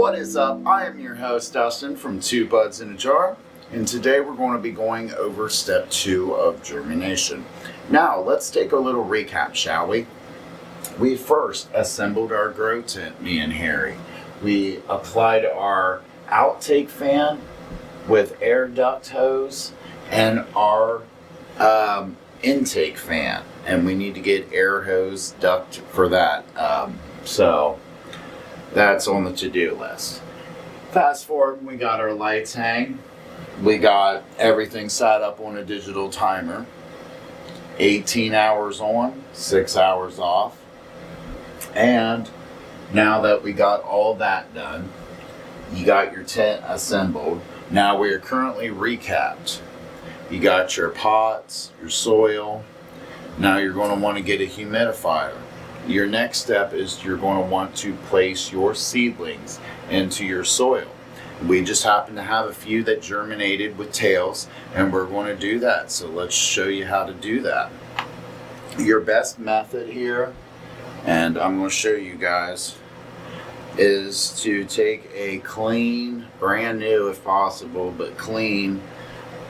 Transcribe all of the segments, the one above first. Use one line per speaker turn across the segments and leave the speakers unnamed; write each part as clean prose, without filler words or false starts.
What is up? I am your host Dustin from TwoBudsinajar, and today we're going to be going over step 2 of germination. Now let's take a little recap, shall we? We first assembled our grow tent, me and Harry. We applied our outtake fan with air duct hose and our intake fan, and we need to get air hose duct for that. So that's on the to-do list. Fast forward, we got our lights hang. We got everything set up on a digital timer. 18 hours on, 6 hours off. And now that we got all that done, you got your tent assembled. Now we are currently recapped. You got your pots, your soil. Now you're going to want to get a humidifier. Your next step is you're going to want to place your seedlings into your soil. We just happen to have a few that germinated with tails, and we're going to do that. So let's show you how to do that. Your best method here, and I'm going to show you guys, is to take a clean, brand new if possible, but clean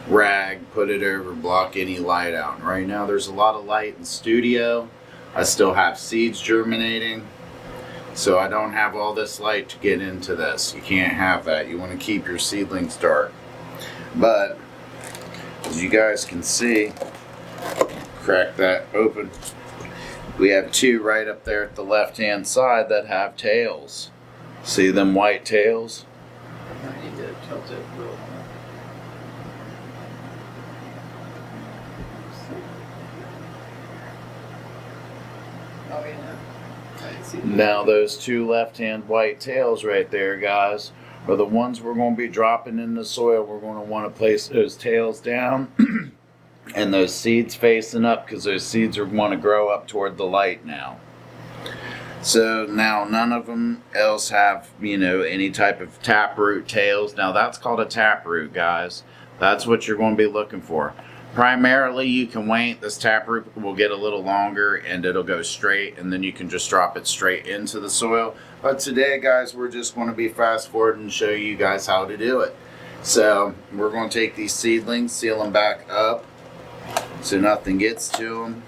rag, put it over, block any light out. And right now there's a lot of light in the studio. I still have seeds germinating, so I don't have all this light to get into this. You can't have that. You want to keep your seedlings dark. But as you guys can see, crack that open. We have two right up there at the left-hand side that have tails. See them white tails?
I need to tilt it a little more. Oh, yeah. I didn't see that.
Now those two left-hand white tails right there, guys, are the ones we're going to be dropping in the soil. We're going to want to place those tails down and those seeds facing up, because those seeds are want to grow up toward the light now. So now none of them else have, any type of taproot tails. Now that's called a taproot, guys. That's what you're going to be looking for. Primarily, you can wait. This taproot will get a little longer and it'll go straight, and then you can just drop it straight into the soil. But today, guys, we're just going to be fast forward and show you guys how to do it. So we're going to take these seedlings, seal them back up so nothing gets to them,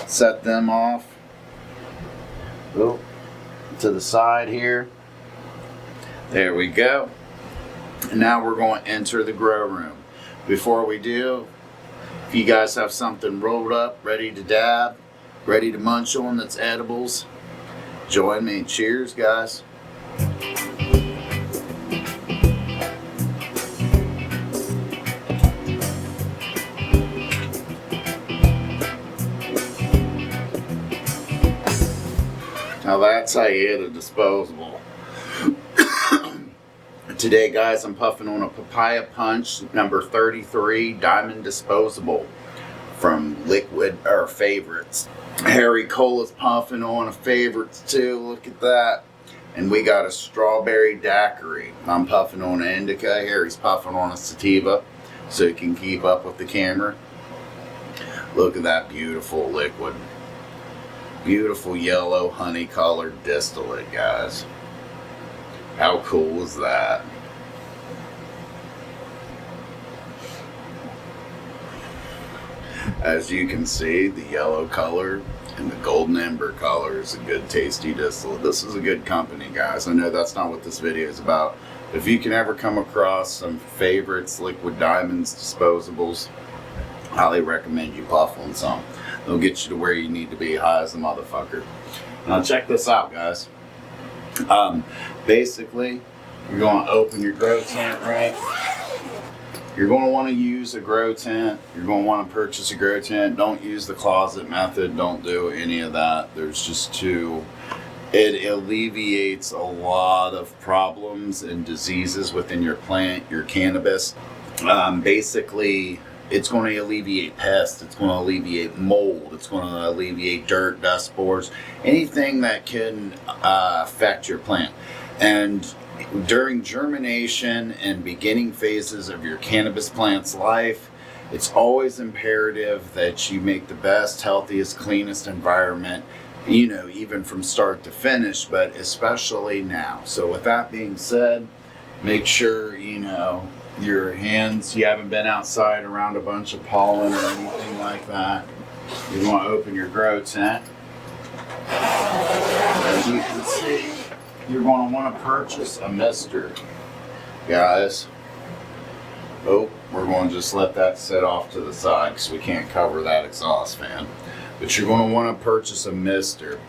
set them off to the side here. There we go. And now we're going to enter the grow room. Before we do, if you guys have something rolled up, ready to dab, ready to munch on that's edibles, join me. Cheers, guys. Now that's how you hit a disposable. Today, guys, I'm puffing on a Papaya Punch number 33 Diamond Disposable from Liquid or Favorites. Harry Cola's puffing on a Favorites too. Look at that. And we got a Strawberry Daiquiri. I'm puffing on an Indica. Harry's puffing on a Sativa, so he can keep up with the camera. Look at that beautiful liquid. Beautiful yellow honey colored distillate, guys. How cool is that? As you can see, the yellow color and the golden amber color is a good tasty distillate. This is a good company, guys. I know that's not what this video is about. If you can ever come across some Favorites Liquid Diamonds disposables, highly recommend you puff on some. They'll get you to where you need to be, high as a motherfucker. Now check this out, guys. Basically, you're going to open your grow tent, right? You're going to want to use a grow tent. You're going to want to purchase a grow tent. Don't use the closet method. Don't do any of that. There's just too... It alleviates a lot of problems and diseases within your plant, your cannabis. Basically, it's going to alleviate pests. It's going to alleviate mold. It's going to alleviate dirt, dust, spores, anything that can affect your plant. And during germination and beginning phases of your cannabis plant's life, it's always imperative that you make the best, healthiest, cleanest environment you know, even from start to finish, but especially now. So with that being said, make sure, you know, your hands, you haven't been outside around a bunch of pollen or anything like that. You want to open your grow tent. As you can see, you're going to want to purchase a mister, guys. Oh, we're going to just let that sit off to the side because we can't cover that exhaust fan. But you're going to want to purchase a mister.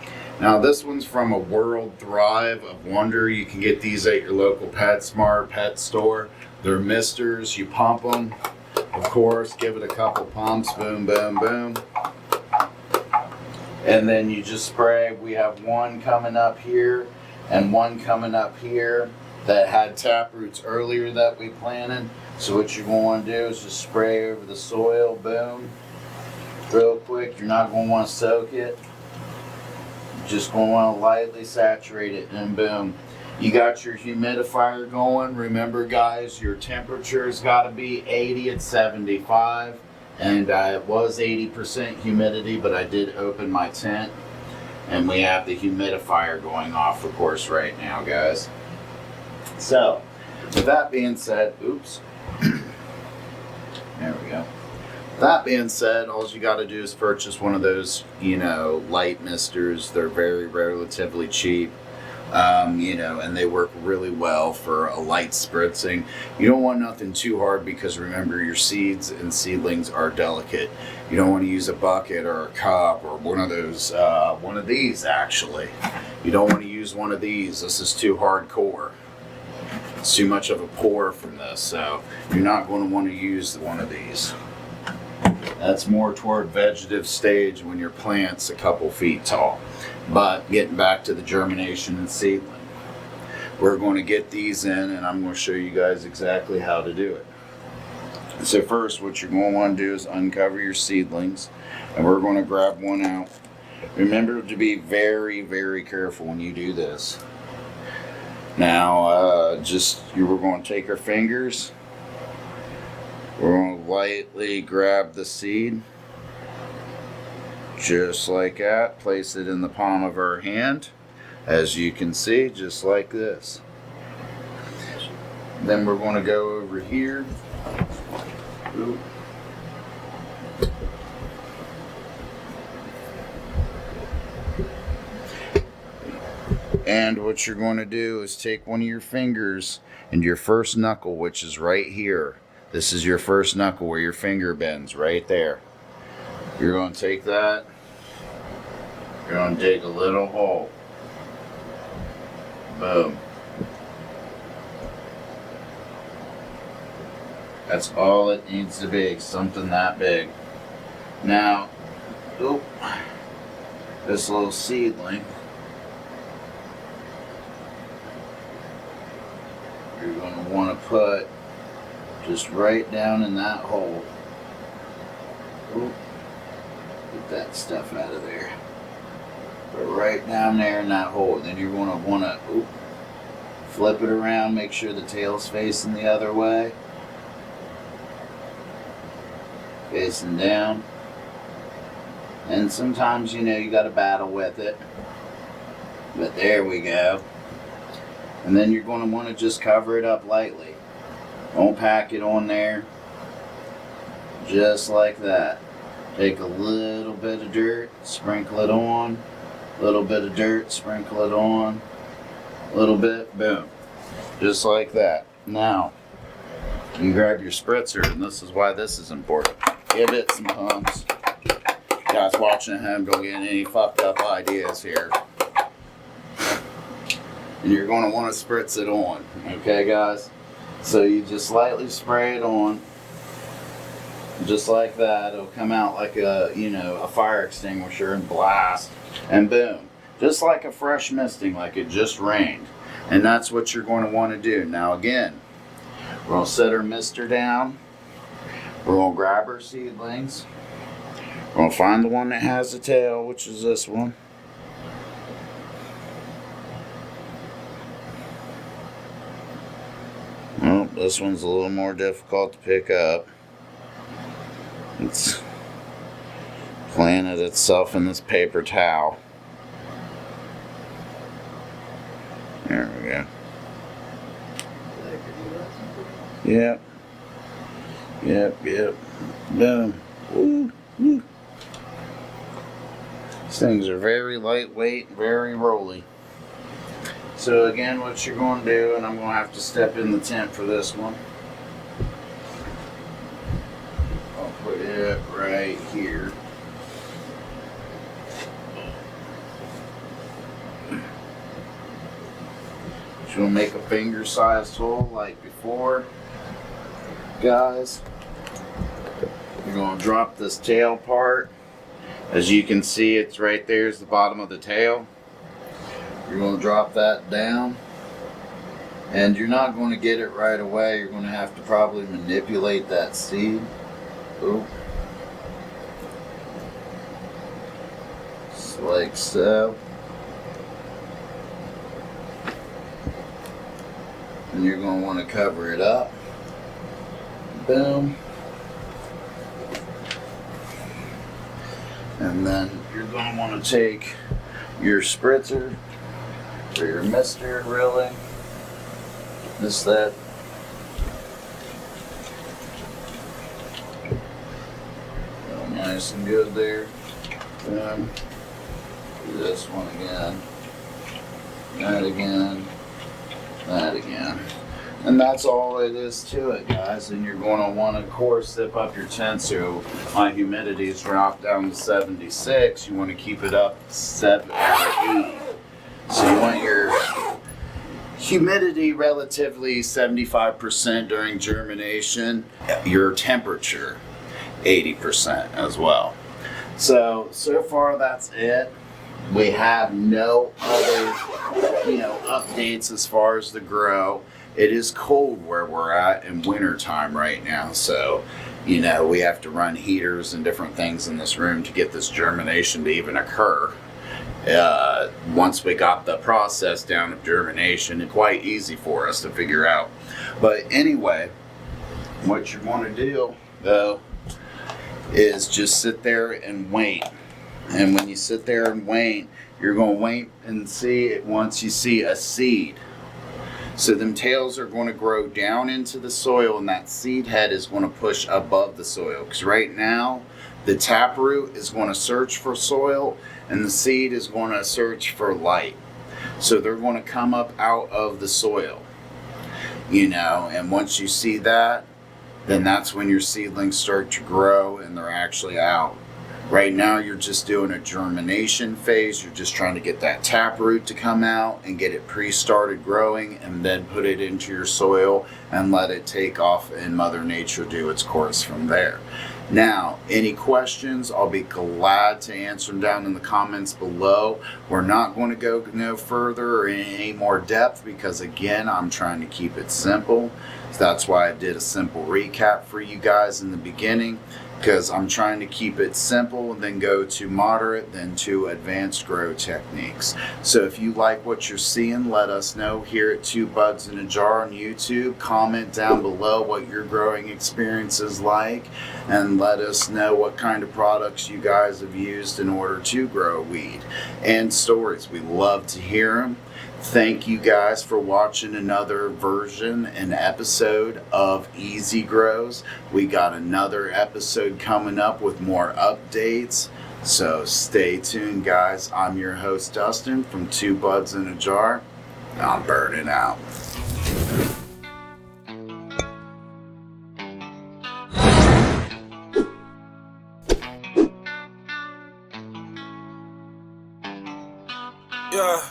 Now this one's from a World Thrive of Wonder. You can get these at your local PetSmart pet store. They're misters. You pump them, of course, give it a couple pumps, boom, boom, boom. And then you just spray. We have one coming up here and one coming up here that had taproots earlier that we planted. So what you're going to do is just spray over the soil, boom, real quick. You're not going to want to soak it. You're just going to want to lightly saturate it, and boom. You got your humidifier going. Remember, guys, your temperature's got to be 80 at 75. And it was 80% humidity, but I did open my tent. And we have the humidifier going off, of course, right now, guys. So, with that being said, oops. There we go. That being said, all you got to do is purchase one of those, you know, light misters. They're very relatively cheap. You know, and they work really well for a light spritzing. You don't want nothing too hard because remember, your seeds and seedlings are delicate. You don't want to use a bucket or a cup or one of those, one of these actually. You don't want to use one of these. This is too hardcore. It's too much of a pour from this, so you're not going to want to use one of these. That's more toward vegetative stage when your plant's a couple feet tall. But getting back to the germination and seedling, we're going to get these in and I'm going to show you guys exactly how to do it. So first, what you're going to want to do is uncover your seedlings, and we're going to grab one out. Remember to be very careful when you do this. Now, we're going to take our fingers. We're going to lightly grab the seed. Just like that, place it in the palm of our hand, as you can see, just like this. Then we're going to go over here. Ooh. And what you're going to do is take one of your fingers and your first knuckle, which is right here. This is your first knuckle where your finger bends, right there. You're going to take that. You're going to dig a little hole. Boom. That's all it needs to be, something that big. Now, this little seedling, you're going to want to put just right down in that hole. Get that stuff out of there. Put it right down there in that hole. Then you're going to want to flip it around, make sure the tail's facing the other way. Facing down. And sometimes, you know, you got to battle with it. But there we go. And then you're going to want to just cover it up lightly. Don't pack it on there. Just like that. Take a little bit of dirt, sprinkle it on. A little bit of dirt, sprinkle it on. A little bit, boom. Just like that. Now, you grab your spritzer, and this is why this is important. Give it some pumps. Guys watching at home, don't get any fucked up ideas here. And you're going to want to spritz it on. Okay, guys? So you just lightly spray it on. Just like that. It'll come out like a, you know, a fire extinguisher and blast. And boom. Just like a fresh misting, like it just rained. And that's what you're going to want to do. Now again, we're going to set our mister down. We're going to grab our seedlings. We're going to find the one that has the tail, which is this one. Well, this one's a little more difficult to pick up. It's planted itself in this paper towel. Yep. Boom. Woo. These things are very lightweight, very rolly. So again, what you're going to do, and I'm going to have to step in the tent for this one. I'll put it right here. You'll make a finger-sized hole like before, guys. You're going to drop this tail part. As you can see, it's right there is the bottom of the tail. You're going to drop that down, and you're not going to get it right away. You're going to have to probably manipulate that seed. Ooh. Just like so. And you're going to want to cover it up. Boom. And then you're going to want to take your spritzer, or your mister, really. Just that. Real nice and good there. Boom. Do this one again. That again. That again. And that's all it is to it, guys. And you're going to want to, of course, zip up your tent so my humidity is dropped down to 76. You want to keep it up 7 or 80. So you want your humidity relatively 75% during germination. Your temperature 80% as well. So far that's it. We have no other, updates as far as the grow. It is cold where we're at in winter time right now, so we have to run heaters and different things in this room to get this germination to even occur. Once we got the process down of germination, it's quite easy for us to figure out. But anyway, what you're going to do though is just sit there and wait. And when you sit there and wait, you're going to wait and see it once you see a seed. So them tails are going to grow down into the soil, and that seed head is going to push above the soil. Because right now, the taproot is going to search for soil, and the seed is going to search for light. So they're going to come up out of the soil. And once you see that, then that's when your seedlings start to grow and they're actually out. Right now, you're just doing a germination phase. You're just trying to get that taproot to come out and get it pre-started growing, and then put it into your soil and let it take off and Mother Nature do its course from there. Now, any questions, I'll be glad to answer them down in the comments below. We're not going to go no further or in any more depth because, again, I'm trying to keep it simple. So that's why I did a simple recap for you guys in the beginning, because I'm trying to keep it simple and then go to moderate, then to advanced grow techniques. So if you like what you're seeing, let us know here at 2Budsinajar on YouTube. Comment down below what your growing experience is like, and let us know what kind of products you guys have used in order to grow weed, and stories. We love to hear them. Thank you guys for watching another version and episode of Eazy Growz. We got another episode coming up with more updates, so stay tuned, guys. I'm your host, Dustin, from 2Budsinajar. I'm burning out.
Yeah,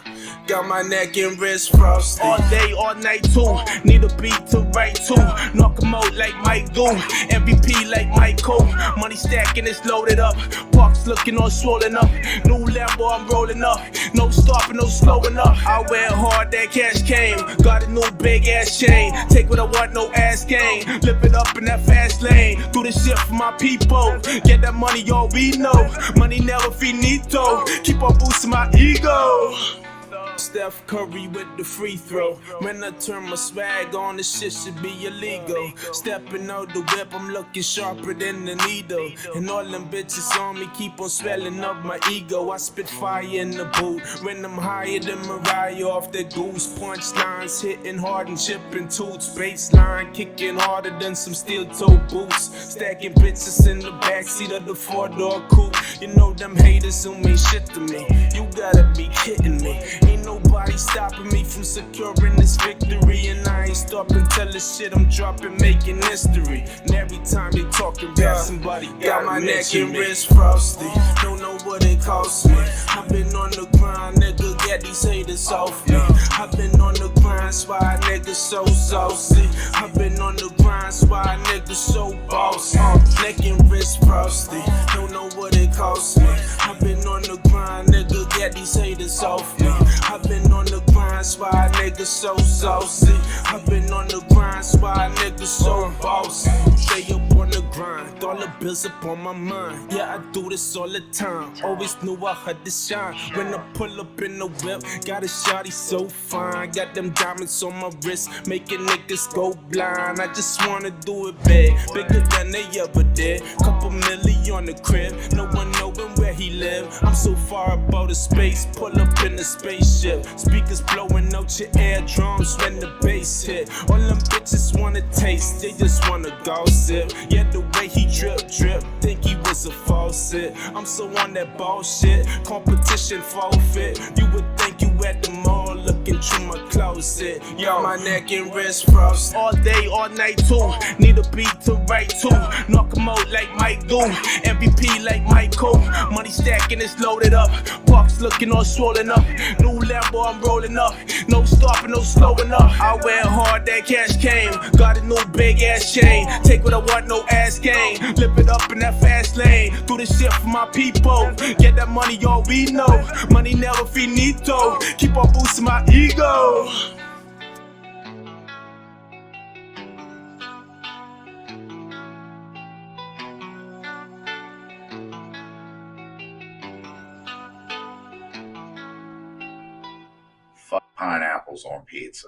got my neck and wrist frosty. All day, all night too. Need a beat to write to. Knock 'em out like Mike do. MVP like Michael. Money stacking, it's loaded up. Parks looking all swollen up. New Lambo, I'm rolling up. No stopping, no slowing up. I went hard, that cash came. Got a new big ass chain. Take what I want, no ass game. Live it up in that fast lane. Do this shit for my people. Get that money, all we know. Money never finito. Keep on boosting my ego. Steph Curry with the free throw. When I turn my swag on, this shit should be illegal. Stepping out the whip, I'm looking sharper than the needle. And all them bitches on me keep on swelling up my ego. I spit fire in the boot when I'm higher than Mariah off that goose. Punchlines hitting hard and chipping toots. Baseline kicking harder than some steel toe boots. Stacking bitches in the backseat of the 4-door coupe. You know them haters who mean shit to me. You gotta be kidding me. Ain't nobody stopping me from securing this victory. And I ain't stopping till the shit I'm dropping making history. And every time they talking about somebody got my neck and wrist frosty. Don't know what it cost me. I've been on the grind, nigga, get these haters off me. I've been on the grind, why niggas so saucy. I've been on the grind, why niggas so bossy. Neck and wrist frosty, don't know what it cost me. I've been on the grind, nigga, get these haters off me. I've been on the grind, why niggas so saucy. I've been on the grind, why niggas so bossy. Stay up on the grind, dollar bills up on my mind. Yeah, I do this all the time. Always knew I had to shine. When I pull up in the whip, got a shawty so fine. Got them diamonds on my wrist, making niggas go blind. I just wanna do it big, bigger than they ever did. Couple million on the crib, no one knowing where he live. I'm so far up out of space, pull up in the spaceship. Speakers blowing out your eardrums when the bass hit. All them bitches wanna taste, they just wanna gossip. Yeah, the way he drip, think he was a faucet. I'm so on that bullshit, competition forfeit. You would think you at the mall looking through my closet. Yo, my neck and wrist frost. All day, all night too. Need a beat to write to. Knock 'em out like Mike do. MVP like Michael. Money stacking, it's loaded up. Parks looking all swollen up. New Lambo, I'm rolling up. No stopping, no slowing up. I went hard, that cash came. Got a new big ass chain. Take what I want, no ass game. Live it up in that fast lane. Do this shit for my people. Get that money, all we know. Money never finito. Keep on boosting my ego.
Fuck pineapples on pizza.